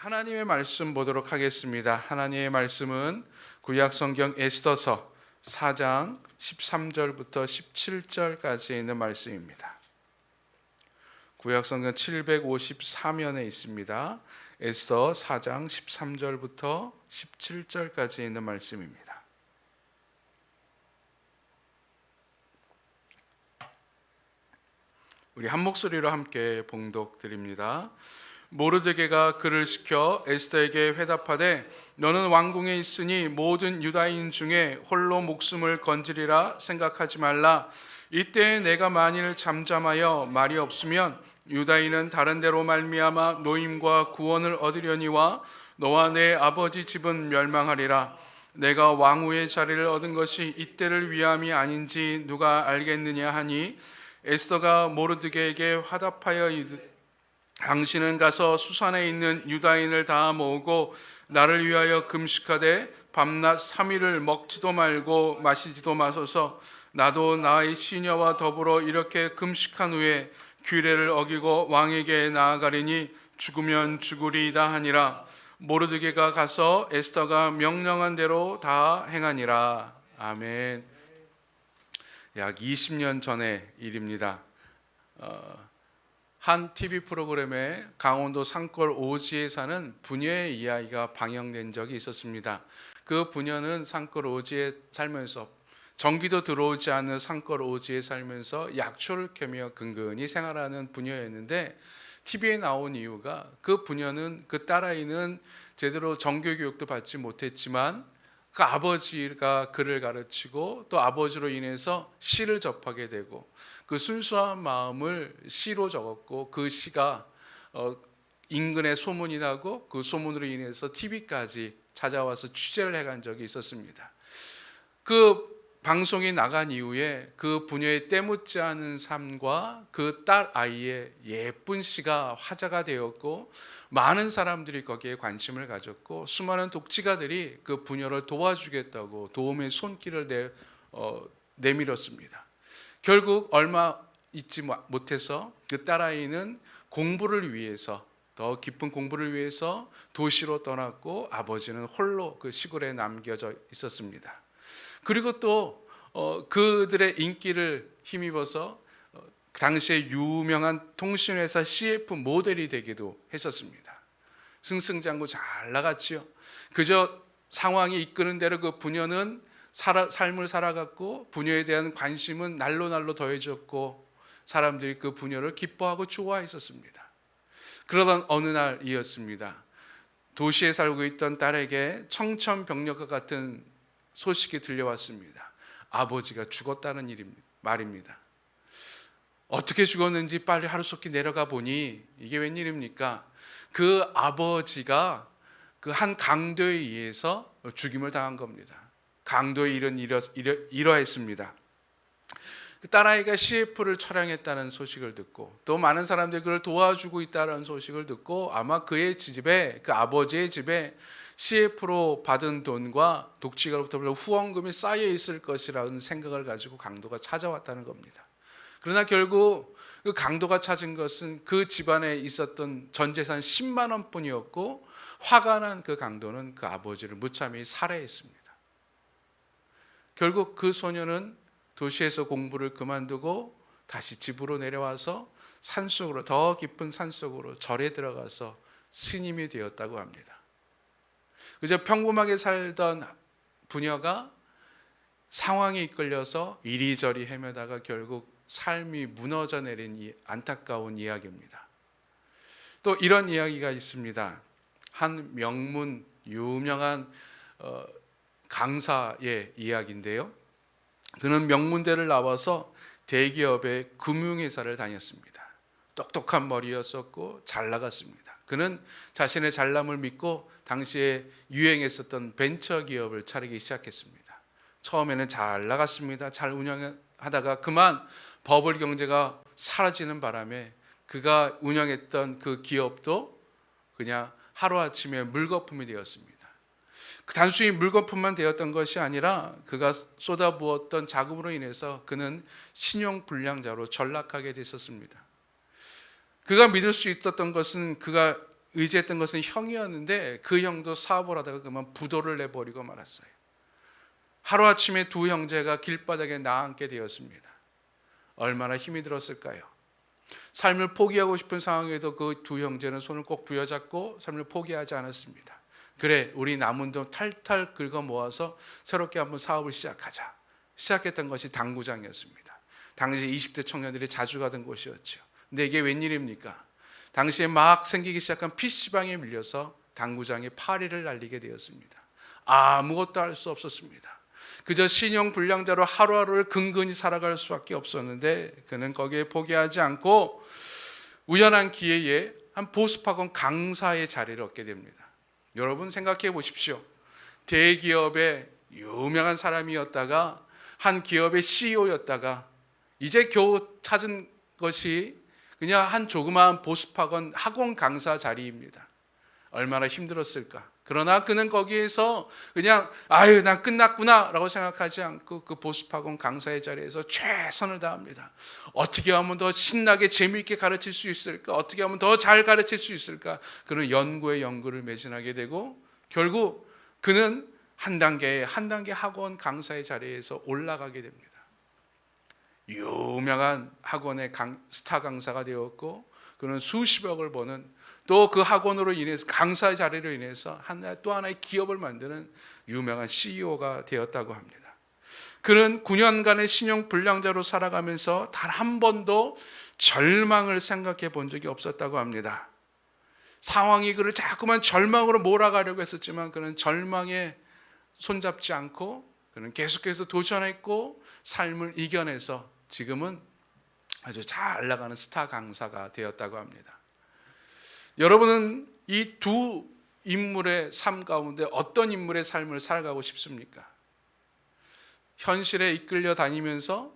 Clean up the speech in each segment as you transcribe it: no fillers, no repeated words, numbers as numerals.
하나님의 말씀 보도록 하겠습니다. 하나님의 말씀은 구약 성경 에스더서 4장 13절부터 17절까지 있는 말씀입니다. 구약 성경 754면에 있습니다. 에스더 4장 13절부터 17절까지 있는 말씀입니다. 우리 한 목소리로 함께 봉독드립니다. 모르드게가 그를 시켜 에스더에게 회답하되 너는 왕궁에 있으니 모든 유다인 중에 홀로 목숨을 건지리라 생각하지 말라. 이때 내가 만일 잠잠하여 말이 없으면 유다인은 다른 데로 말미암아 노임과 구원을 얻으려니와 너와 내 아버지 집은 멸망하리라. 내가 왕후의 자리를 얻은 것이 이때를 위함이 아닌지 누가 알겠느냐 하니 에스더가 모르드게에게 화답하여 당신은 가서 수산에 있는 유다인을 다 모으고 나를 위하여 금식하되 밤낮 3일을 먹지도 말고 마시지도 마소서. 나도 나의 시녀와 더불어 이렇게 금식한 후에 규례를 어기고 왕에게 나아가리니 죽으면 죽으리이다 하니라. 모르드게가 가서 에스더가 명령한 대로 다 행하니라. 아멘. 약 20년 전의 일입니다. 한 TV 프로그램에 강원도 산골 오지에 사는 부녀의 이야기가 방영된 적이 있었습니다. 그 부녀는 산골 오지에 살면서 전기도 들어오지 않는 산골 오지에 살면서 약초를 캐며 근근히 생활하는 부녀였는데 TV에 나온 이유가 그 부녀는 그 딸아이는 제대로 정규 교육도 받지 못했지만 그 아버지가 글을 가르치고 또 아버지로 인해서 시를 접하게 되고 그 순수한 마음을 시로 적었고 그 시가 인근에 소문이 나고 그 소문으로 인해서 TV까지 찾아와서 취재를 해간 적이 있었습니다. 그 방송이 나간 이후에 그 부녀의 때묻지 않은 삶과 그 딸 아이의 예쁜 시가 화제가 되었고 많은 사람들이 거기에 관심을 가졌고 수많은 독지가들이 그 부녀를 도와주겠다고 도움의 손길을 내밀었습니다. 결국 얼마 있지 못해서 그 딸아이는 공부를 위해서 더 깊은 공부를 위해서 도시로 떠났고 아버지는 홀로 그 시골에 남겨져 있었습니다. 그리고 또 그들의 인기를 힘입어서 당시에 유명한 통신회사 CF 모델이 되기도 했었습니다. 승승장구 잘 나갔지요. 그저 상황이 이끄는 대로 그 부녀는 삶을 살아갔고 부녀에 대한 관심은 날로 더해졌고 사람들이 그 부녀를 기뻐하고 좋아했었습니다. 그러던 어느 날이었습니다. 도시에 살고 있던 딸에게 청천벽력과 같은 소식이 들려왔습니다. 아버지가 죽었다는 말입니다. 어떻게 죽었는지 빨리 하루속히 내려가 보니 이게 웬일입니까? 그 아버지가 그 한 강도에 의해서 죽임을 당한 겁니다. 강도의 일은 이러했습니다. 그 딸아이가 CF를 촬영했다는 소식을 듣고 또 많은 사람들이 그를 도와주고 있다는 소식을 듣고 아마 그의 집에 그 아버지의 집에 CF로 받은 돈과 독지가로부터 후원금이 쌓여 있을 것이라는 생각을 가지고 강도가 찾아왔다는 겁니다. 그러나 결국 그 강도가 찾은 것은 그 집안에 있었던 전 재산 10만 원뿐이었고 화가 난 그 강도는 그 아버지를 무참히 살해했습니다. 결국 그 소녀는 도시에서 공부를 그만두고 다시 집으로 내려와서 산속으로 더 깊은 산속으로 절에 들어가서 스님이 되었다고 합니다. 그저 평범하게 살던 부녀가 상황에 이끌려서 이리저리 헤매다가 결국 삶이 무너져 내린 안타까운 이야기입니다. 또 이런 이야기가 있습니다. 한 명문 유명한 강사의 이야기인데요. 그는 명문대를 나와서 대기업의 금융회사를 다녔습니다. 똑똑한 머리였었고 잘 나갔습니다. 그는 자신의 잘남을 믿고 당시에 유행했었던 벤처기업을 차리기 시작했습니다. 처음에는 잘 나갔습니다. 잘 운영하다가 그만 버블 경제가 사라지는 바람에 그가 운영했던 그 기업도 그냥 하루아침에 물거품이 되었습니다. 단순히 물거품만 되었던 것이 아니라 그가 쏟아부었던 자금으로 인해서 그는 신용불량자로 전락하게 됐었습니다. 그가 믿을 수 있었던 것은 그가 의지했던 것은 형이었는데 그 형도 사업을 하다가 그만 부도를 내버리고 말았어요. 하루아침에 두 형제가 길바닥에 나앉게 되었습니다. 얼마나 힘이 들었을까요? 삶을 포기하고 싶은 상황에도 그 두 형제는 손을 꼭 부여잡고 삶을 포기하지 않았습니다. 그래, 우리 남은 돈 탈탈 긁어 모아서 새롭게 한번 사업을 시작하자. 시작했던 것이 당구장이었습니다. 당시 20대 청년들이 자주 가던 곳이었죠. 근데 이게 웬일입니까? 당시에 막 생기기 시작한 PC방에 밀려서 당구장에 파리를 날리게 되었습니다. 아무것도 할 수 없었습니다. 그저 신용불량자로 하루하루를 근근히 살아갈 수밖에 없었는데 그는 거기에 포기하지 않고 우연한 기회에 한 보습학원 강사의 자리를 얻게 됩니다. 여러분 생각해 보십시오. 대기업의 유명한 사람이었다가 한 기업의 CEO였다가 이제 겨우 찾은 것이 그냥 한 조그마한 보습학원 학원 강사 자리입니다. 얼마나 힘들었을까. 그러나 그는 거기에서 그냥 아유 난 끝났구나 라고 생각하지 않고 그 보습학원 강사의 자리에서 최선을 다합니다. 어떻게 하면 더 신나게 재미있게 가르칠 수 있을까? 어떻게 하면 더 잘 가르칠 수 있을까? 그는 연구에 연구를 매진하게 되고 결국 그는 한 단계 학원 강사의 자리에서 올라가게 됩니다. 유명한 학원의 스타 강사가 되었고 그는 수십억을 버는 또 그 학원으로 인해서 강사 자리로 인해서 또 하나의 기업을 만드는 유명한 CEO가 되었다고 합니다. 그는 9년간의 신용불량자로 살아가면서 단 한 번도 절망을 생각해 본 적이 없었다고 합니다. 상황이 그를 자꾸만 절망으로 몰아가려고 했었지만 그는 절망에 손잡지 않고 그는 계속해서 도전했고 삶을 이겨내서 지금은 아주 잘 나가는 스타 강사가 되었다고 합니다. 여러분은 이 두 인물의 삶 가운데 어떤 인물의 삶을 살아가고 싶습니까? 현실에 이끌려 다니면서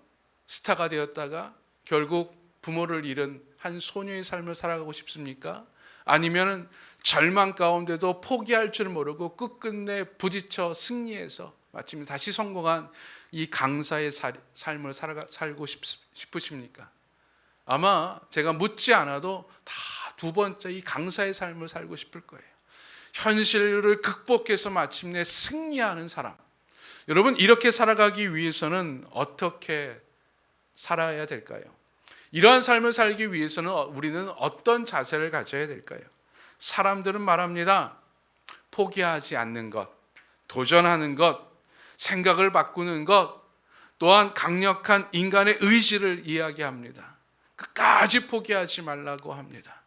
스타가 되었다가 결국 부모를 잃은 한 소녀의 삶을 살아가고 싶습니까? 아니면 절망 가운데도 포기할 줄 모르고 끝끝내 부딪혀 승리해서 마침 다시 성공한 이 강사의 삶을 살고 싶으십니까? 아마 제가 묻지 않아도 다 두 번째 이 강사의 삶을 살고 싶을 거예요. 현실을 극복해서 마침내 승리하는 사람. 여러분 이렇게 살아가기 위해서는 어떻게 살아야 될까요? 이러한 삶을 살기 위해서는 우리는 어떤 자세를 가져야 될까요? 사람들은 말합니다. 포기하지 않는 것, 도전하는 것, 생각을 바꾸는 것, 또한 강력한 인간의 의지를 이야기합니다. 끝까지 포기하지 말라고 합니다.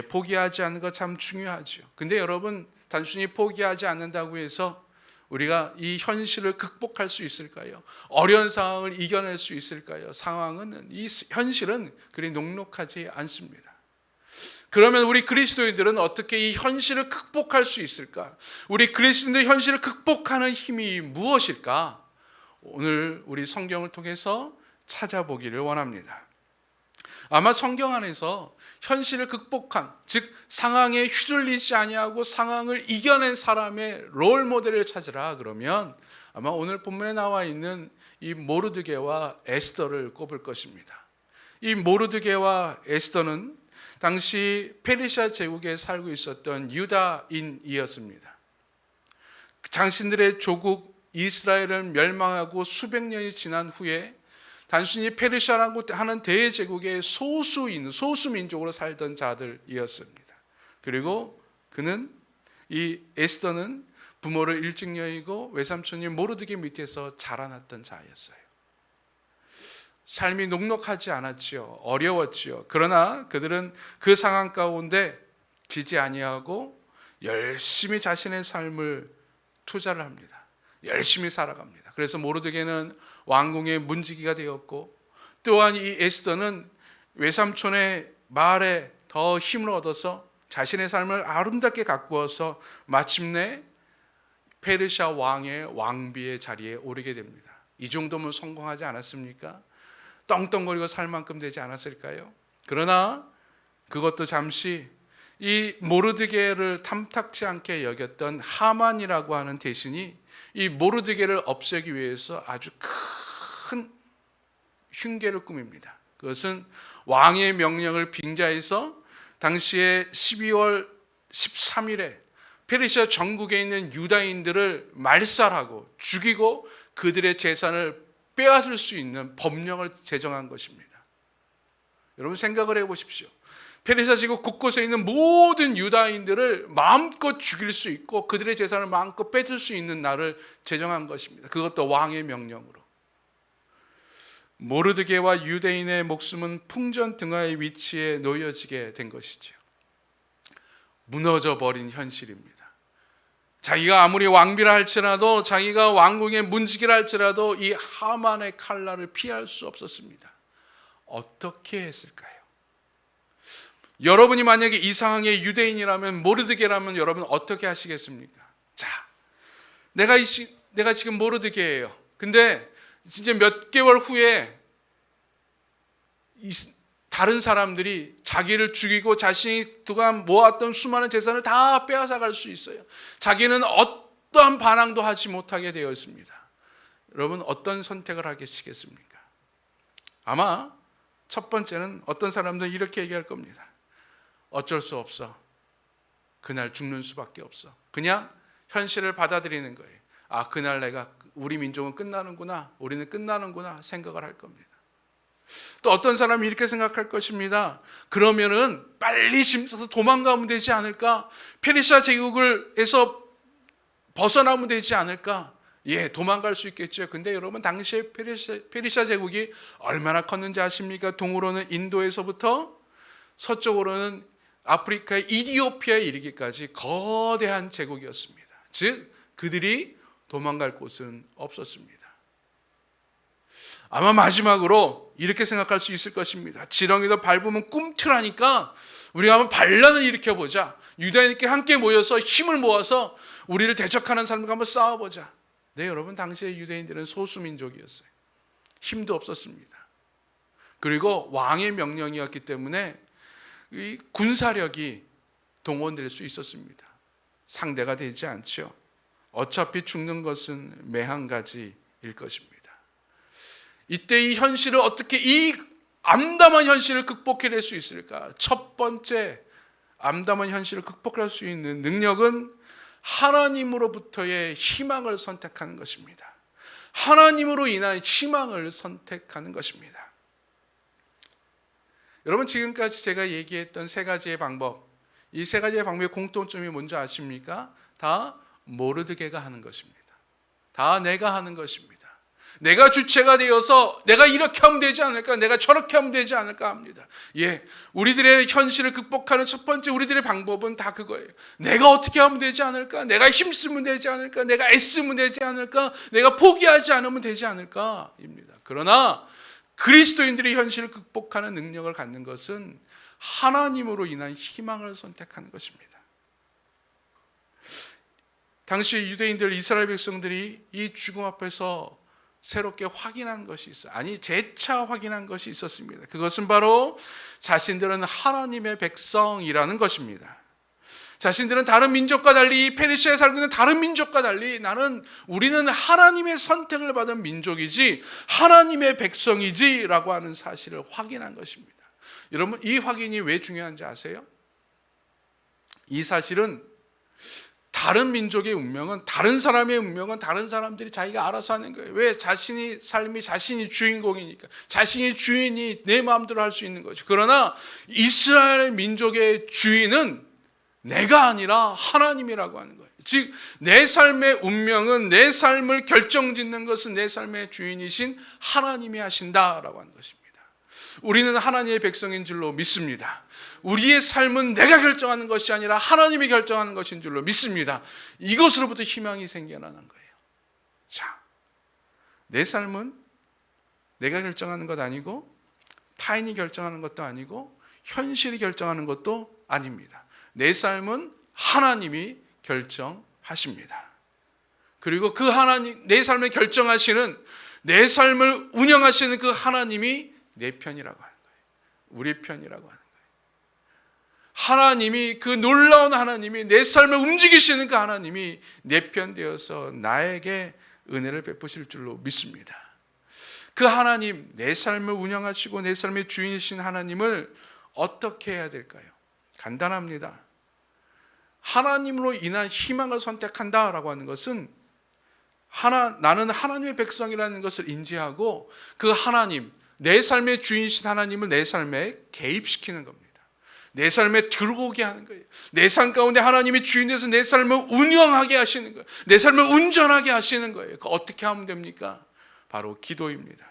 포기하지 않는 것 참 중요하죠. 근데 여러분 단순히 포기하지 않는다고 해서 우리가 이 현실을 극복할 수 있을까요? 어려운 상황을 이겨낼 수 있을까요? 이 현실은 그리 녹록하지 않습니다. 그러면 우리 그리스도인들은 어떻게 이 현실을 극복할 수 있을까? 우리 그리스도인들 현실을 극복하는 힘이 무엇일까? 오늘 우리 성경을 통해서 찾아보기를 원합니다. 아마 성경 안에서 현실을 극복한, 즉 상황에 휘둘리지 아니하고 상황을 이겨낸 사람의 롤 모델을 찾으라 그러면 아마 오늘 본문에 나와 있는 이 모르드게와 에스더를 꼽을 것입니다. 이 모르드게와 에스더는 당시 페르시아 제국에 살고 있었던 유다인이었습니다. 당신들의 조국 이스라엘을 멸망하고 수백 년이 지난 후에 단순히 페르시아라고 하는 대제국의 소수민족으로 살던 자들이었습니다. 그리고 이 에스더는 부모를 일찍 여의고 외삼촌이 모르드게 밑에서 자라났던 자였어요. 삶이 녹록하지 않았지요. 어려웠지요. 그러나 그들은 그 상황 가운데 지지 아니하고 열심히 자신의 삶을 투자를 합니다. 열심히 살아갑니다. 그래서 모르드게는 왕궁의 문지기가 되었고 또한 이 에스더는 외삼촌의 말에 더 힘을 얻어서 자신의 삶을 아름답게 가꾸어서 마침내 페르시아 왕의 왕비의 자리에 오르게 됩니다. 이 정도면 성공하지 않았습니까? 떵떵거리고 살 만큼 되지 않았을까요? 그러나 그것도 잠시 이 모르드게를 탐탁지 않게 여겼던 하만이라고 하는 대신이 이 모르드게를 없애기 위해서 아주 큰 흉계를 꾸밉니다. 그것은 왕의 명령을 빙자해서 당시에 12월 13일에 페르시아 전국에 있는 유다인들을 말살하고 죽이고 그들의 재산을 빼앗을 수 있는 법령을 제정한 것입니다. 여러분 생각을 해보십시오. 페르시아 제국 곳곳에 있는 모든 유다인들을 마음껏 죽일 수 있고 그들의 재산을 마음껏 뺏을 수 있는 날을 제정한 것입니다. 그것도 왕의 명령으로. 모르드게와 유대인의 목숨은 풍전등화의 위치에 놓여지게 된 것이죠. 무너져 버린 현실입니다. 자기가 아무리 왕비라 할지라도, 자기가 왕궁의 문지기라 할지라도 이 하만의 칼날을 피할 수 없었습니다. 어떻게 했을까요? 여러분이 만약에 이 상황의 유대인이라면, 모르드게라면 여러분 어떻게 하시겠습니까? 자, 내가 지금 모르드게예요. 근데 진짜 몇 개월 후에 다른 사람들이 자기를 죽이고 자신이 그동안 모았던 수많은 재산을 다 빼앗아 갈 수 있어요. 자기는 어떠한 반항도 하지 못하게 되어 있습니다. 여러분 어떤 선택을 하시겠습니까? 아마 첫 번째는 어떤 사람들은 이렇게 얘기할 겁니다. 어쩔 수 없어. 그날 죽는 수밖에 없어. 그냥 현실을 받아들이는 거예요. 아, 그날 우리 민족은 끝나는구나, 우리는 끝나는구나 생각을 할 겁니다. 또 어떤 사람이 이렇게 생각할 것입니다. 그러면은 빨리 짐 싸서 도망가면 되지 않을까? 페르시아 제국에서 벗어나면 되지 않을까? 예, 도망갈 수 있겠죠. 근데 여러분 당시에 페르시아 제국이 얼마나 컸는지 아십니까? 동으로는 인도에서부터 서쪽으로는 아프리카의 이디오피아에 이르기까지 거대한 제국이었습니다. 즉 그들이 도망갈 곳은 없었습니다. 아마 마지막으로 이렇게 생각할 수 있을 것입니다. 지렁이도 밟으면 꿈틀하니까 우리가 한번 반란을 일으켜보자. 유다인께 함께 모여서 힘을 모아서 우리를 대적하는 사람과 한번 싸워보자. 네, 여러분 당시의 유대인들은 소수민족이었어요. 힘도 없었습니다. 그리고 왕의 명령이었기 때문에 이 군사력이 동원될 수 있었습니다. 상대가 되지 않죠. 어차피 죽는 것은 매한 가지일 것입니다. 이때 이 현실을 어떻게, 이 암담한 현실을 극복해낼 수 있을까? 첫 번째 암담한 현실을 극복할 수 있는 능력은 하나님으로부터의 희망을 선택하는 것입니다. 하나님으로 인한 희망을 선택하는 것입니다. 여러분 지금까지 제가 얘기했던 세 가지의 방법, 이 세 가지의 방법의 공통점이 뭔지 아십니까? 다 모르드게가 하는 것입니다. 다 내가 하는 것입니다. 내가 주체가 되어서 내가 이렇게 하면 되지 않을까, 내가 저렇게 하면 되지 않을까 합니다. 예, 우리들의 현실을 극복하는 첫 번째 우리들의 방법은 다 그거예요. 내가 어떻게 하면 되지 않을까, 내가 힘쓰면 되지 않을까, 내가 애쓰면 되지 않을까, 내가 포기하지 않으면 되지 않을까 입니다. 그러나 그리스도인들의 현실을 극복하는 능력을 갖는 것은 하나님으로 인한 희망을 선택하는 것입니다. 당시 유대인들, 이스라엘 백성들이 이 죽음 앞에서 새롭게 확인한 것이 있어요. 아니, 재차 확인한 것이 있었습니다. 그것은 바로 자신들은 하나님의 백성이라는 것입니다. 자신들은 다른 민족과 달리, 페르시아에 살고 있는 다른 민족과 달리 우리는 하나님의 선택을 받은 민족이지 하나님의 백성이지라고 하는 사실을 확인한 것입니다. 여러분 이 확인이 왜 중요한지 아세요? 이 사실은 다른 민족의 운명은, 다른 사람의 운명은 다른 사람들이 자기가 알아서 하는 거예요. 왜? 삶이 자신이 주인공이니까. 자신이 주인이 내 마음대로 할 수 있는 거죠. 그러나 이스라엘 민족의 주인은 내가 아니라 하나님이라고 하는 거예요. 즉 내 삶의 운명은, 내 삶을 결정짓는 것은 내 삶의 주인이신 하나님이 하신다라고 하는 것입니다. 우리는 하나님의 백성인 줄로 믿습니다. 우리의 삶은 내가 결정하는 것이 아니라 하나님이 결정하는 것인 줄로 믿습니다. 이것으로부터 희망이 생겨나는 거예요. 자, 내 삶은 내가 결정하는 것 아니고 타인이 결정하는 것도 아니고 현실이 결정하는 것도 아닙니다. 내 삶은 하나님이 결정하십니다. 그리고 그 하나님, 내 삶을 결정하시는, 내 삶을 운영하시는 그 하나님이 내 편이라고 하는 거예요. 우리 편이라고 하는 거예요. 하나님이, 그 놀라운 하나님이, 내 삶을 움직이시는 그 하나님이 내 편 되어서 나에게 은혜를 베푸실 줄로 믿습니다. 그 하나님, 내 삶을 운영하시고 내 삶의 주인이신 하나님을 어떻게 해야 될까요? 간단합니다. 하나님으로 인한 희망을 선택한다라고 하는 것은 나는 하나님의 백성이라는 것을 인지하고 그 하나님, 내 삶의 주인이신 하나님을 내 삶에 개입시키는 겁니다. 내 삶에 들어오게 하는 거예요. 내 삶 가운데 하나님이 주인에서 내 삶을 운영하게 하시는 거예요. 내 삶을 운전하게 하시는 거예요. 어떻게 하면 됩니까? 바로 기도입니다.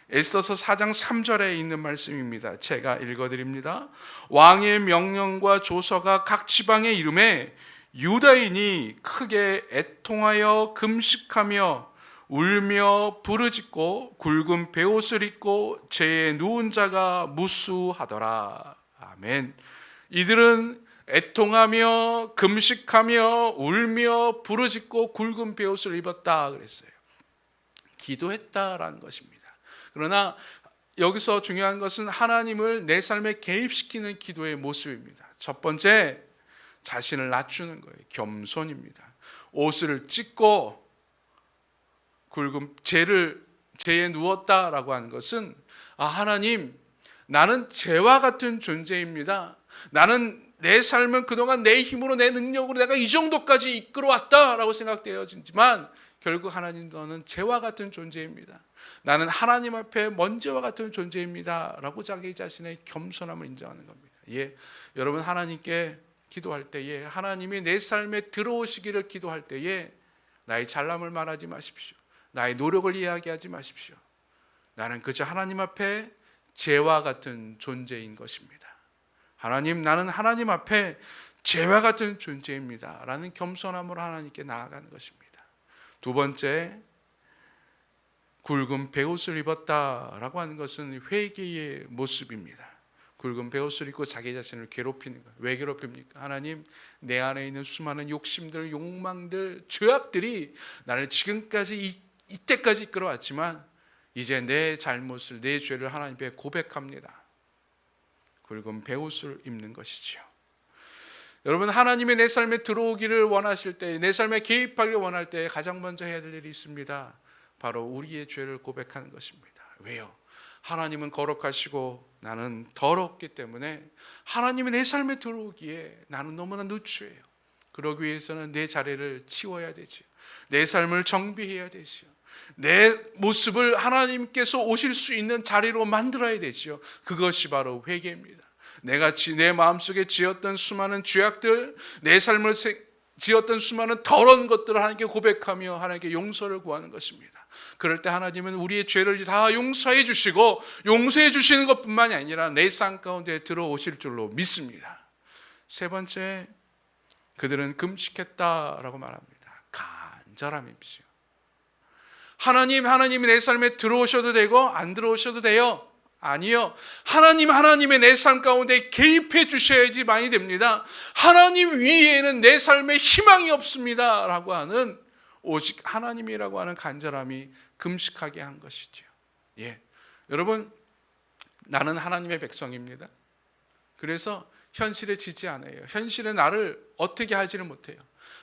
에스더서 4장 3절에 있는 말씀입니다. 제가 읽어드립니다. 왕의 명령과 조서가 각 지방에 이름에 유다인이 크게 애통하여 금식하며 울며 부르짖고 굵은 베옷을 입고 죄에 누운 자가 무수하더라. 아멘. 이들은 애통하며 금식하며 울며 부르짖고 굵은 베옷을 입었다 그랬어요. 기도했다라는 것입니다. 그러나 여기서 중요한 것은 하나님을 내 삶에 개입시키는 기도의 모습입니다. 첫 번째, 자신을 낮추는 거예요. 겸손입니다. 옷을 찢고 굵은 죄에 누웠다라고 하는 것은 하나님, 나는 죄와 같은 존재입니다. 나는 내 삶은 그동안 내 힘으로 내 능력으로 내가 이 정도까지 이끌어왔다라고 생각되어지지만 결국 하나님, 너는 죄와 같은 존재입니다. 나는 하나님 앞에 먼지와 같은 존재입니다 라고 자기 자신의 겸손함을 인정하는 겁니다. 여러분, 하나님께 기도할 때에, 하나님이 내 삶에 들어오시기를 기도할 때에 나의 잘남을 말하지 마십시오. 나의 노력을 이야기하지 마십시오. 나는 그저 하나님 앞에 죄와 같은 존재인 것입니다. 하나님, 나는 하나님 앞에 죄와 같은 존재입니다 라는 겸손함으로 하나님께 나아가는 것입니다. 두 번째, 굵은 베옷을 입었다라고 하는 것은 회개의 모습입니다. 굵은 베옷을 입고 자기 자신을 괴롭히는 거예요. 왜 괴롭힙니까? 하나님, 내 안에 있는 수많은 욕심들, 욕망들, 죄악들이 나를 지금까지 이때까지 이끌어왔지만 이제 내 잘못을, 내 죄를 하나님께 고백합니다. 굵은 베옷을 입는 것이죠. 여러분, 하나님이 내 삶에 들어오기를 원하실 때, 내 삶에 개입하기를 원할 때 가장 먼저 해야 될 일이 있습니다. 바로 우리의 죄를 고백하는 것입니다. 왜요? 하나님은 거룩하시고 나는 더럽기 때문에 하나님이 내 삶에 들어오기에 나는 너무나 누추해요. 그러기 위해서는 내 자리를 치워야 되죠. 내 삶을 정비해야 되죠. 내 모습을 하나님께서 오실 수 있는 자리로 만들어야 되죠. 그것이 바로 회개입니다. 내가 내 마음속에 지었던 수많은 죄악들, 내 삶을 지었던 수많은 더러운 것들을 하나님께 고백하며 하나님께 용서를 구하는 것입니다. 그럴 때 하나님은 우리의 죄를 다 용서해 주시고 용서해 주시는 것뿐만이 아니라 내 삶 가운데 들어오실 줄로 믿습니다. 세 번째, 그들은 금식했다라고 말합니다. 간절함이죠. 하나님이 내 삶에 들어오셔도 되고 안 들어오셔도 돼요. 아니요. 하나님의 내 삶 가운데 개입해 주셔야지 많이 됩니다. 하나님 위에는 내 삶에 희망이 없습니다 라고 하는, 오직 하나님이라고 하는 간절함이 금식하게 한 것이죠. 여러분, 나는 하나님의 백성입니다. 그래서 현실에 지지 않아요. 현실에 나를 어떻게 하지를 못해요.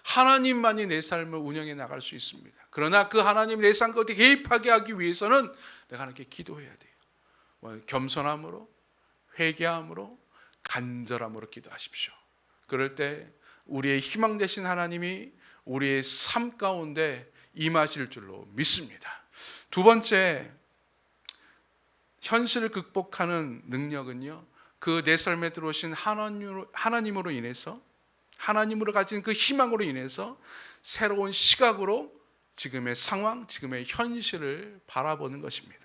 하나님만이 내 삶을 운영해 나갈 수 있습니다. 그러나 그 하나님 내 삶 가운데 개입하게 하기 위해서는 내가 하나님께 기도해야 돼요. 겸손함으로, 회개함으로, 간절함으로 기도하십시오. 그럴 때 우리의 희망 되신 하나님이 우리의 삶 가운데 임하실 줄로 믿습니다. 두 번째, 현실을 극복하는 능력은요, 그 내 삶에 들어오신 하나님으로 인해서, 하나님으로 가진 그 희망으로 인해서 새로운 시각으로 지금의 상황, 지금의 현실을 바라보는 것입니다.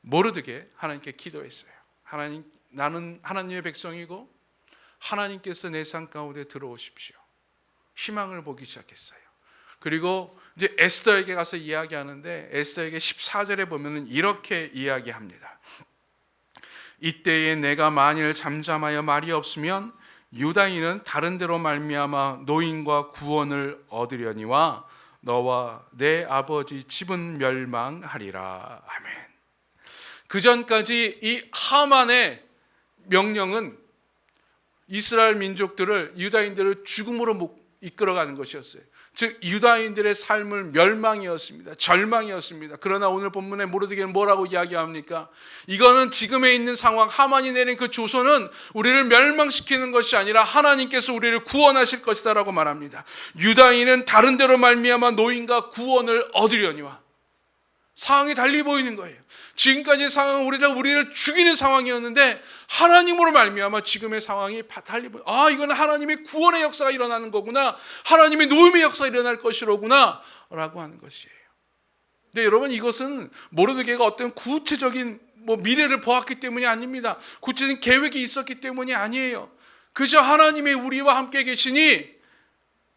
모르드게 하나님께 기도했어요. 하나님, 나는 하나님의 백성이고 하나님께서 내 삶 가운데 들어오십시오. 희망을 보기 시작했어요. 그리고 이제 에스더에게 가서 이야기하는데, 에스더에게 14절에 보면은 이렇게 이야기합니다. 이때에 내가 만일 잠잠하여 말이 없으면 유다인은 다른 데로 말미암아 노인과 구원을 얻으려니와 너와 내 아버지 집은 멸망하리라. 아멘. 그 전까지 이 하만의 명령은 이스라엘 민족들을, 유다인들을 죽음으로 이끌어가는 것이었어요. 즉 유다인들의 삶을 멸망이었습니다. 절망이었습니다. 그러나 오늘 본문의 모르드게는 뭐라고 이야기합니까? 이거는 지금에 있는 상황, 하만이 내린 그 조서는 우리를 멸망시키는 것이 아니라 하나님께서 우리를 구원하실 것이다 라고 말합니다. 유다인은 다른 데로 말미암아 노임과 구원을 얻으려니와. 상황이 달리 보이는 거예요. 지금까지의 상황은 우리를 죽이는 상황이었는데 하나님으로 말미암아 지금의 상황이 달리 보여. 이거는 하나님의 구원의 역사가 일어나는 거구나. 하나님의 노임의 역사가 일어날 것이로구나 라고 하는 것이에요. 근데 여러분, 이것은 모르드게가 어떤 구체적인 미래를 보았기 때문이 아닙니다. 구체적인 계획이 있었기 때문이 아니에요. 그저 하나님의 우리와 함께 계시니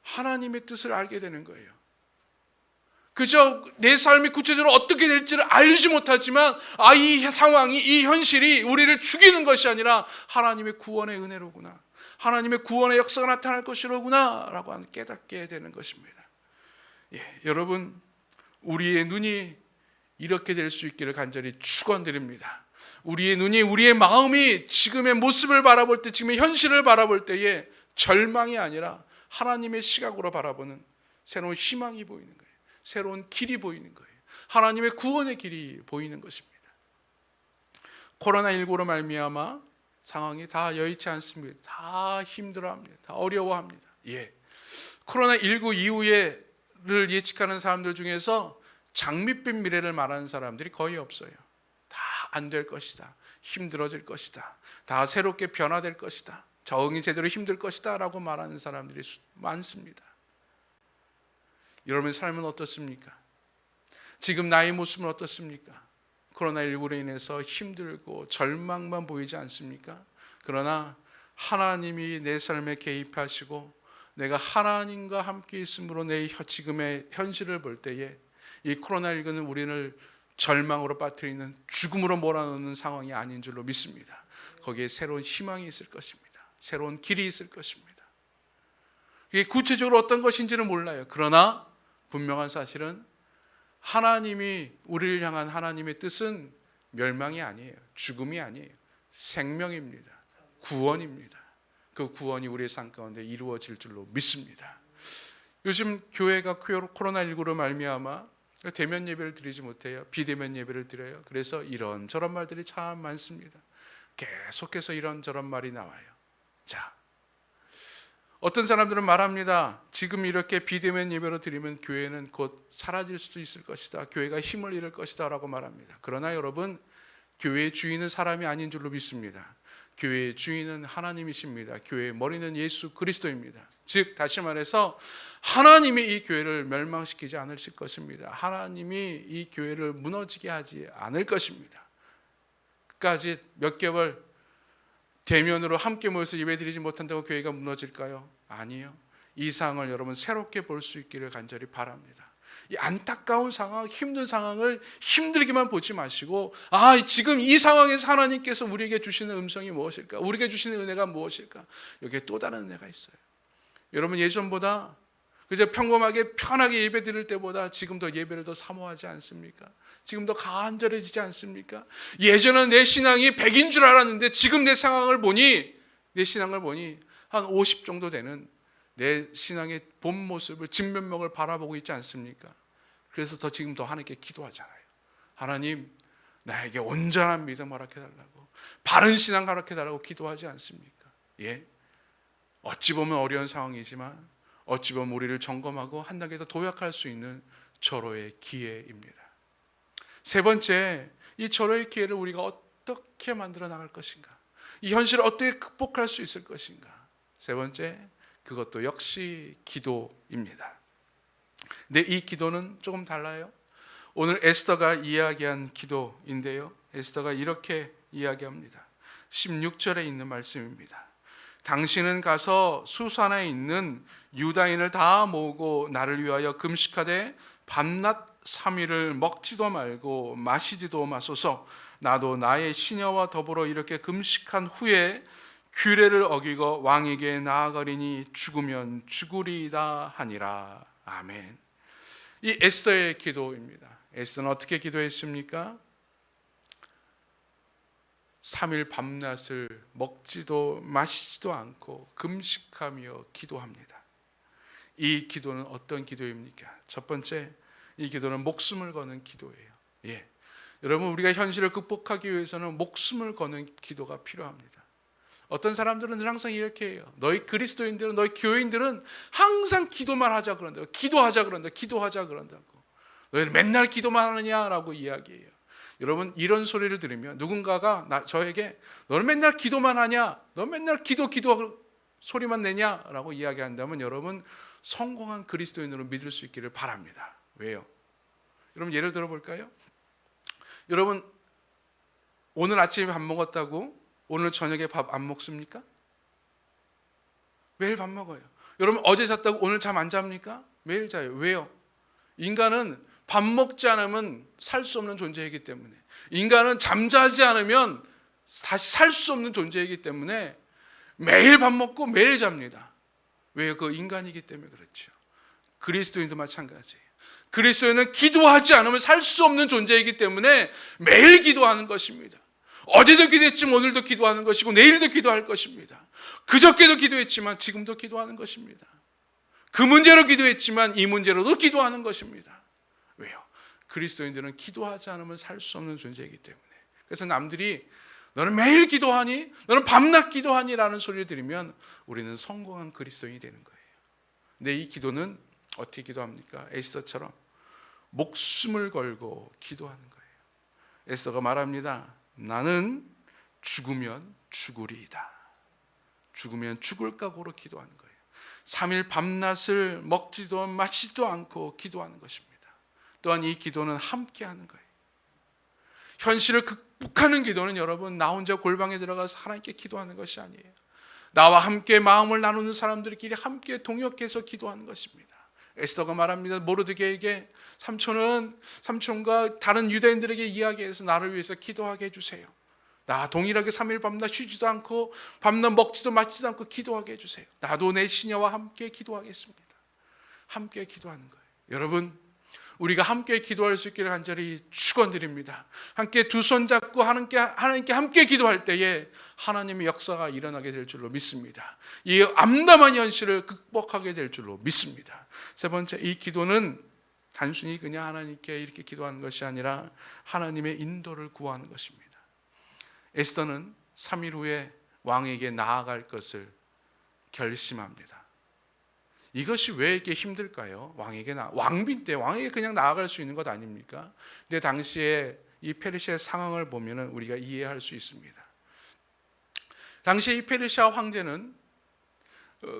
하나님의 뜻을 알게 되는 거예요. 그저 내 삶이 구체적으로 어떻게 될지를 알지 못하지만 이 상황이, 이 현실이 우리를 죽이는 것이 아니라 하나님의 구원의 은혜로구나, 하나님의 구원의 역사가 나타날 것이로구나 라고 깨닫게 되는 것입니다. 여러분, 우리의 눈이 이렇게 될 수 있기를 간절히 축원드립니다. 우리의 눈이, 우리의 마음이 지금의 모습을 바라볼 때, 지금의 현실을 바라볼 때에 절망이 아니라 하나님의 시각으로 바라보는 새로운 희망이 보이는 거예요. 새로운 길이 보이는 거예요. 하나님의 구원의 길이 보이는 것입니다. 코로나19로 말미암아 상황이 다 여의치 않습니다. 다 힘들어합니다. 다 어려워합니다. 코로나19 이후에를 예측하는 사람들 중에서 장밋빛 미래를 말하는 사람들이 거의 없어요. 다 안 될 것이다, 힘들어질 것이다, 다 새롭게 변화될 것이다, 적응이 제대로 힘들 것이다 라고 말하는 사람들이 많습니다. 여러분의 삶은 어떻습니까? 지금 나의 모습은 어떻습니까? 코로나19로 인해서 힘들고 절망만 보이지 않습니까? 그러나 하나님이 내 삶에 개입하시고 내가 하나님과 함께 있으므로 내 지금의 현실을 볼 때에 이 코로나19는 우리를 절망으로 빠뜨리는, 죽음으로 몰아넣는 상황이 아닌 줄로 믿습니다. 거기에 새로운 희망이 있을 것입니다. 새로운 길이 있을 것입니다. 이게 구체적으로 어떤 것인지는 몰라요. 그러나 분명한 사실은 하나님이 우리를 향한 하나님의 뜻은 멸망이 아니에요. 죽음이 아니에요. 생명입니다. 구원입니다. 그 구원이 우리의 삶 가운데 이루어질 줄로 믿습니다. 요즘 교회가 코로나19로 말미암아 대면 예배를 드리지 못해요. 비대면 예배를 드려요. 그래서 이런저런 말들이 참 많습니다. 계속해서 이런저런 말이 나와요. 어떤 사람들은 말합니다. 지금 이렇게 비대면 예배로 드리면 교회는 곧 사라질 수도 있을 것이다, 교회가 힘을 잃을 것이다 라고 말합니다. 그러나 여러분, 교회의 주인은 사람이 아닌 줄로 믿습니다. 교회의 주인은 하나님이십니다. 교회의 머리는 예수 그리스도입니다. 즉 다시 말해서 하나님이 이 교회를 멸망시키지 않으실 것입니다. 하나님이 이 교회를 무너지게 하지 않을 것입니다. 끝까지 몇 개월 대면으로 함께 모여서 예배드리지 못한다고 교회가 무너질까요? 아니요. 이 상황을 여러분 새롭게 볼 수 있기를 간절히 바랍니다. 이 안타까운 상황, 힘든 상황을 힘들게만 보지 마시고 지금 이 상황에서 하나님께서 우리에게 주시는 음성이 무엇일까? 우리에게 주시는 은혜가 무엇일까? 여기에 또 다른 은혜가 있어요. 여러분, 예전보다 그저 평범하게 편하게 예배 드릴 때보다 지금 더 예배를 더 사모하지 않습니까? 지금 더 간절해지지 않습니까? 예전은 내 신앙이 100인 줄 알았는데 지금 내 신앙을 보니 한 50 정도 되는 내 신앙의 본 모습을, 진면목을 바라보고 있지 않습니까? 그래서 지금 더 하나님께 기도하잖아요. 하나님, 나에게 온전한 믿음 허락해달라고, 바른 신앙 허락해달라고 기도하지 않습니까? 어찌 보면 어려운 상황이지만 어찌 보면 우리를 점검하고 한 단계 더 도약할 수 있는 절호의 기회입니다. 세 번째, 이 절호의 기회를 우리가 어떻게 만들어 나갈 것인가? 이 현실을 어떻게 극복할 수 있을 것인가? 세 번째, 그것도 역시 기도입니다. 근데 이 기도는 조금 달라요. 오늘 에스더가 이야기한 기도인데요, 에스더가 이렇게 이야기합니다. 16절에 있는 말씀입니다. 당신은 가서 수산에 있는 유다인을 다 모으고 나를 위하여 금식하되 밤낮 3일을 먹지도 말고 마시지도 마소서. 나도 나의 시녀와 더불어 이렇게 금식한 후에 규례를 어기고 왕에게 나아가리니 죽으면 죽으리이다 하니라. 아멘. 이 에스더의 기도입니다. 에스더는 어떻게 기도했습니까? 3일 밤낮을 먹지도 마시지도 않고 금식하며 기도합니다. 이 기도는 어떤 기도입니까? 첫 번째, 이 기도는 목숨을 거는 기도예요. 예. 여러분, 우리가 현실을 극복하기 위해서는 목숨을 거는 기도가 필요합니다. 어떤 사람들은 항상 이렇게 해요. 너희 그리스도인들은, 너희 교인들은 항상 기도만 하자 그런다고, 기도하자 그런다고. 너희는 맨날 기도만 하느냐라고 이야기해요. 여러분, 이런 소리를 들으면 누군가가 저에게 너는 맨날 기도만 하냐, 너 맨날 기도 소리만 내냐라고 이야기한다면 여러분, 성공한 그리스도인으로 믿을 수 있기를 바랍니다. 왜요? 여러분, 예를 들어 볼까요? 여러분, 오늘 아침에 밥 먹었다고 오늘 저녁에 밥 안 먹습니까? 매일 밥 먹어요. 여러분, 어제 잤다고 오늘 잠 안 잡니까? 매일 자요. 왜요? 인간은 밥 먹지 않으면 살 수 없는 존재이기 때문에, 인간은 잠자지 않으면 다시 살 수 없는 존재이기 때문에 매일 밥 먹고 매일 잡니다. 왜요? 그 인간이기 때문에 그렇죠. 그리스도인도 마찬가지예요. 그리스도인은 기도하지 않으면 살 수 없는 존재이기 때문에 매일 기도하는 것입니다. 어제도 기도했지만 오늘도 기도하는 것이고 내일도 기도할 것입니다. 그저께도 기도했지만 지금도 기도하는 것입니다. 그 문제로 기도했지만 이 문제로도 기도하는 것입니다. 왜요? 그리스도인들은 기도하지 않으면 살 수 없는 존재이기 때문에. 그래서 남들이 너는 매일 기도하니? 너는 밤낮 기도하니? 라는 소리를 들으면 우리는 성공한 그리스도인이 되는 거예요. 근데 이 기도는 어떻게 기도합니까? 에스더처럼 목숨을 걸고 기도하는 거예요. 에스더가 말합니다. 나는 죽으면 죽으리이다. 죽으면 죽을 각오로 기도하는 거예요. 3일 밤낮을 먹지도 마시지도 않고 기도하는 것입니다. 또한 이 기도는 함께하는 거예요. 현실을 극복하는 기도는 여러분, 나 혼자 골방에 들어가서 하나님께 기도하는 것이 아니에요. 나와 함께 마음을 나누는 사람들끼리 함께 동역해서 기도하는 것입니다. 에스더가 말합니다. 모르드게에게 삼촌과 다른 유대인들에게 이야기해서 나를 위해서 기도하게 해주세요. 나 동일하게 3일 밤낮 쉬지도 않고 밤낮 먹지도 마시지도 않고 기도하게 해주세요. 나도 내 시녀와 함께 기도하겠습니다. 함께 기도하는 거예요. 여러분, 우리가 함께 기도할 수 있기를 간절히 축원드립니다. 함께 두 손 잡고 하나님께 함께 기도할 때에 하나님의 역사가 일어나게 될 줄로 믿습니다. 이 암담한 현실을 극복하게 될 줄로 믿습니다. 세 번째, 이 기도는 단순히 그냥 하나님께 이렇게 기도하는 것이 아니라 하나님의 인도를 구하는 것입니다. 에스더는 3일 후에 왕에게 나아갈 것을 결심합니다. 이것이 왜 이렇게 힘들까요? 왕비인데 왕에게 그냥 나아갈 수 있는 것 아닙니까? 근데 당시에 이 페르시아의 상황을 보면 우리가 이해할 수 있습니다. 당시에 이 페르시아 황제는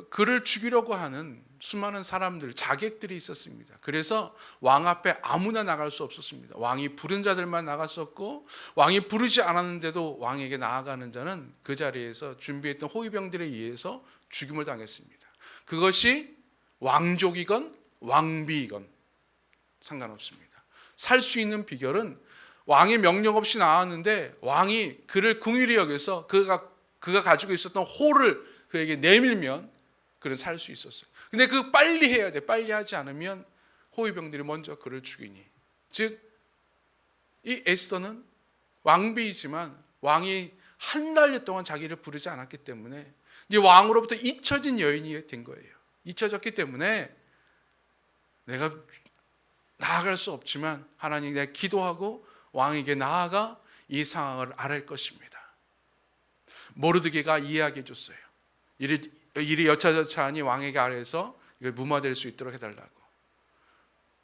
그를 죽이려고 하는 수많은 사람들, 자객들이 있었습니다. 그래서 왕 앞에 아무나 나갈 수 없었습니다. 왕이 부른 자들만 나갔었고, 왕이 부르지 않았는데도 왕에게 나아가는 자는 그 자리에서 준비했던 호위병들에 의해서 죽임을 당했습니다. 그것이 왕족이건 왕비이건 상관없습니다. 살 수 있는 비결은 왕의 명령 없이 나왔는데 왕이 그를 긍휼히 여겨서 그가 가지고 있었던 호를 그에게 내밀면 그는 살 수 있었어요. 근데 그 빨리 해야 돼. 빨리 하지 않으면 호위병들이 먼저 그를 죽이니. 즉, 이 에스더는 왕비이지만 왕이 한 달 동안 자기를 부르지 않았기 때문에 이제 왕으로부터 잊혀진 여인이 된 거예요. 잊혀졌기 때문에 내가 나아갈 수 없지만 하나님, 내가 기도하고 왕에게 나아가 이 상황을 알할 것입니다. 모르드게가 이야기해 줬어요. 일이 여차저차하니 왕에게 아뢰서 이걸 무마될 수 있도록 해달라고.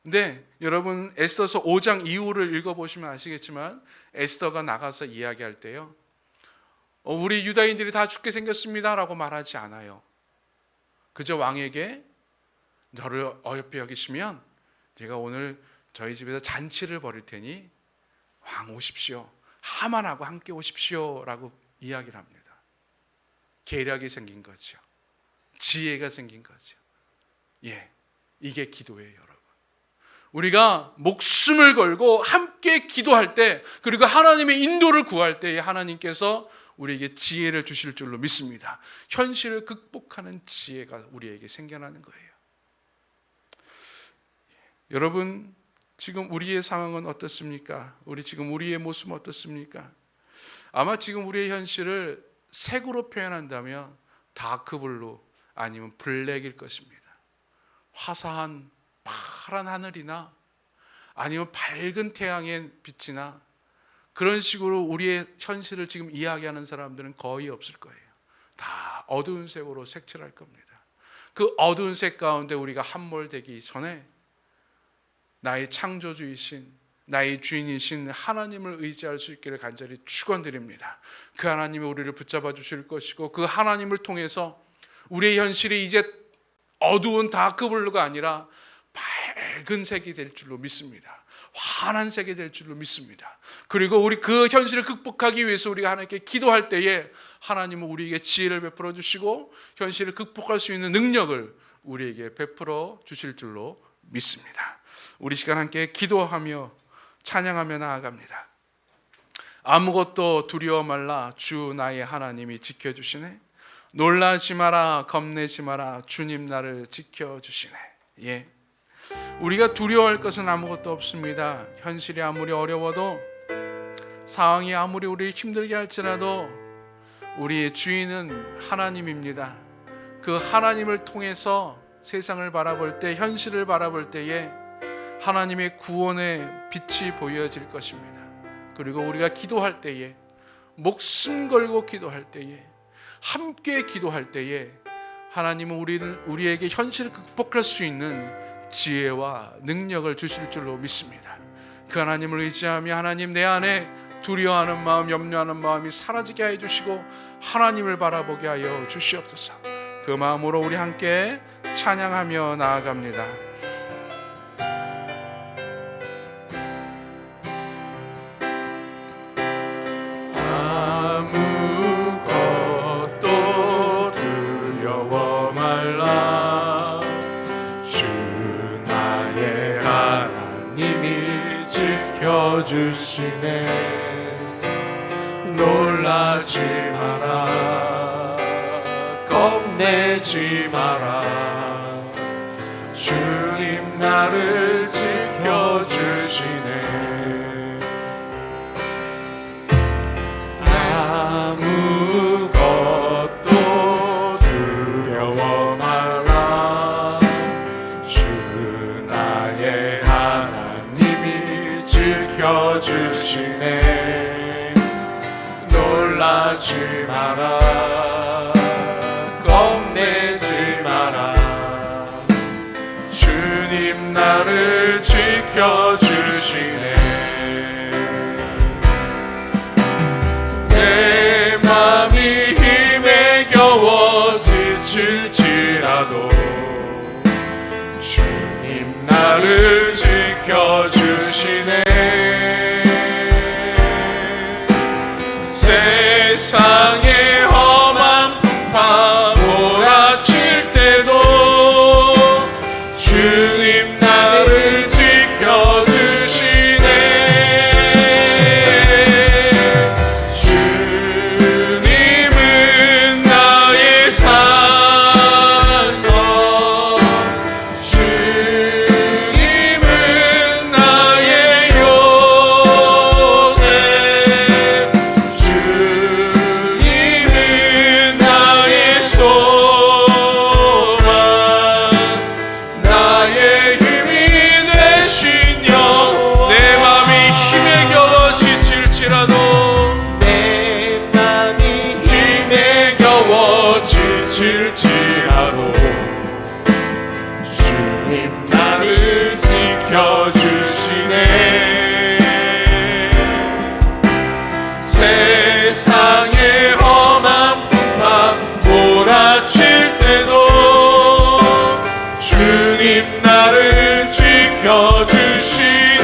근데 여러분, 에스더서 5장 이후를 읽어보시면 아시겠지만 에스더가 나가서 이야기할 때요, 우리 유다인들이 다 죽게 생겼습니다 라고 말하지 않아요. 그저 왕에게 너를 어여삐 여기시면 제가 오늘 저희 집에서 잔치를 벌일 테니 왕 오십시오, 하만하고 함께 오십시오 라고 이야기를 합니다. 계략이 생긴 거죠. 지혜가 생긴 거죠. 예, 이게 기도예요, 여러분. 우리가 목숨을 걸고 함께 기도할 때, 그리고 하나님의 인도를 구할 때 하나님께서 우리에게 지혜를 주실 줄로 믿습니다. 현실을 극복하는 지혜가 우리에게 생겨나는 거예요. 여러분, 지금 우리의 상황은 어떻습니까? 우리의 모습은 어떻습니까? 아마 지금 우리의 현실을 색으로 표현한다면 다크블루 아니면 블랙일 것입니다. 화사한 파란 하늘이나 아니면 밝은 태양의 빛이나 그런 식으로 우리의 현실을 지금 이야기하는 사람들은 거의 없을 거예요. 다 어두운 색으로 색칠할 겁니다. 그 어두운 색 가운데 우리가 함몰되기 전에 나의 창조주이신, 나의 주인이신 하나님을 의지할 수 있기를 간절히 축원드립니다. 그 하나님이 우리를 붙잡아 주실 것이고, 그 하나님을 통해서 우리의 현실이 이제 어두운 다크블루가 아니라 밝은 색이 될 줄로 믿습니다. 환한 색이 될 줄로 믿습니다. 그리고 우리 그 현실을 극복하기 위해서 우리가 하나님께 기도할 때에 하나님은 우리에게 지혜를 베풀어 주시고 현실을 극복할 수 있는 능력을 우리에게 베풀어 주실 줄로 믿습니다. 우리 시간 함께 기도하며 찬양하며 나아갑니다. 아무것도 두려워 말라, 주 나의 하나님이 지켜주시네. 놀라지 마라, 겁내지 마라, 주님 나를 지켜주시네. 예, 우리가 두려워할 것은 아무것도 없습니다. 현실이 아무리 어려워도, 상황이 아무리 우리를 힘들게 할지라도 우리의 주인은 하나님입니다. 그 하나님을 통해서 세상을 바라볼 때, 현실을 바라볼 때에 하나님의 구원의 빛이 보여질 것입니다. 그리고 우리가 기도할 때에, 목숨 걸고 기도할 때에, 함께 기도할 때에 하나님은 우리에게 현실을 극복할 수 있는 지혜와 능력을 주실 줄로 믿습니다. 그 하나님을 의지하며 하나님, 내 안에 두려워하는 마음, 염려하는 마음이 사라지게 해 주시고 하나님을 바라보게 하여 주시옵소서. 그 마음으로 우리 함께 찬양하며 나아갑니다. 아무것도 두려워 말라, 주 나의 하나님이 지켜주시네. 놀라지 마라, 겁내지 마라, 주님 나를 지켜주시네. 아무것도 두려워 말라, 주 나의 하나님이 지켜주시네. 놀라지 마라, 겁내지 마라, 주님 나를 지켜주시네. 내 맘이 힘에 겨워 지칠지라도 주님 나를 지켜주시네. 세상의 험한 풍파 몰아칠 때도 주님 나를 지켜주시네. 주님은 나의 산성, 주님은 나의 요새, 주님은 나의 소망, 나의 힘이 되신 영. 내 맘이 힘에 겨워 지칠지라도, 내 맘이 힘에 겨워 지칠지라도 주님 나를 지켜주시네. 세상의 험한 풍파 몰아칠 때도 주님 나를 지켜주시네.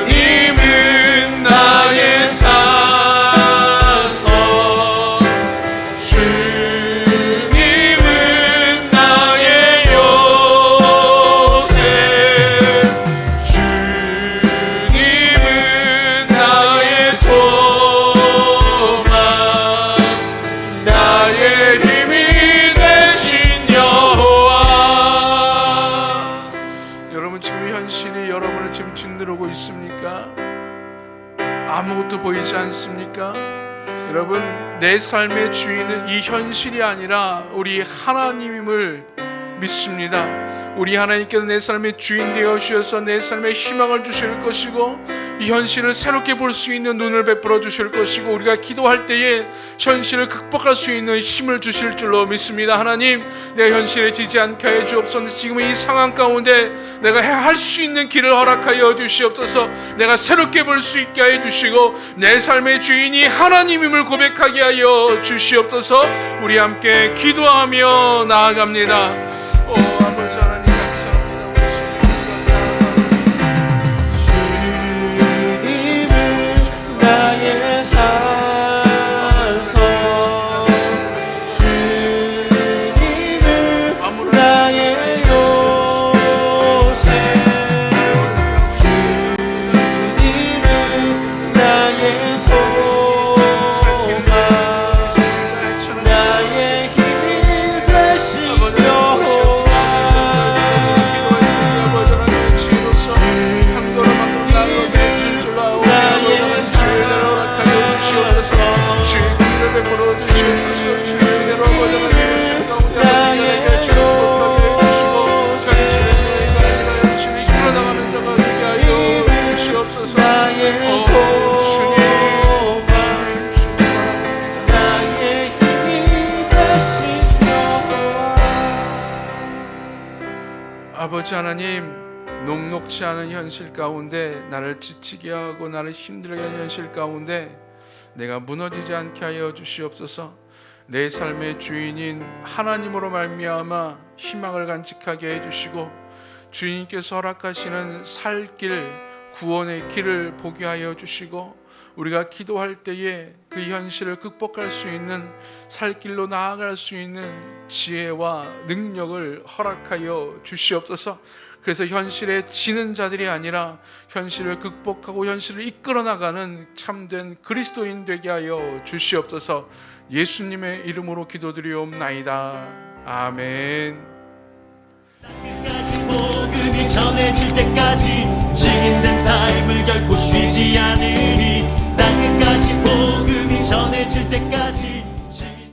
주님은 나의 산성, 주님은 나의 요새, 주님은 나의 소망, 나의 힘이 되신 여호와. 여러분, 지금 현실이 여러분을 지금 짓누르고 있습니까? 아무것도 보이지 않습니까? 여러분, 내 삶의 주인은 이 현실이 아니라 우리 하나님임을 믿습니다. 우리 하나님께서 내 삶의 주인 되어 주셔서 내 삶에 희망을 주실 것이고 이 현실을 새롭게 볼 수 있는 눈을 베풀어 주실 것이고 우리가 기도할 때에 현실을 극복할 수 있는 힘을 주실 줄로 믿습니다. 하나님, 내가 현실에 지지 않게 하여 주옵소서. 지금 이 상황 가운데 내가 할 수 있는 길을 허락하여 주시옵소서. 내가 새롭게 볼 수 있게 하여 주시고 내 삶의 주인이 하나님임을 고백하게 하여 주시옵소서. 우리 함께 기도하며 나아갑니다. 아버지 하나님, 나의 산소 주님은 나의 요새 주님은 나의 소망 나의 힘이 되신 여호와 아버지 하나님, 녹록지 않은 현실 가운데 나를 지치게 하고 나를 힘들게 하는 현실 가운데 내가 무너지지 않게 하여 주시옵소서. 내 삶의 주인인 하나님으로 말미암아 희망을 간직하게 해주시고 주님께서 허락하시는 살 길, 구원의 길을 보게 하여 주시고 우리가 기도할 때에 그 현실을 극복할 수 있는 살 길로 나아갈 수 있는 지혜와 능력을 허락하여 주시옵소서. 그래서 현실에 지는 자들이 아니라 현실을 극복하고 현실을 이끌어 나가는 참된 그리스도인 되게 하여 주시옵소서. 예수님의 이름으로 기도드리옵나이다. 아멘. 끝까지 복음이 전해질 때까지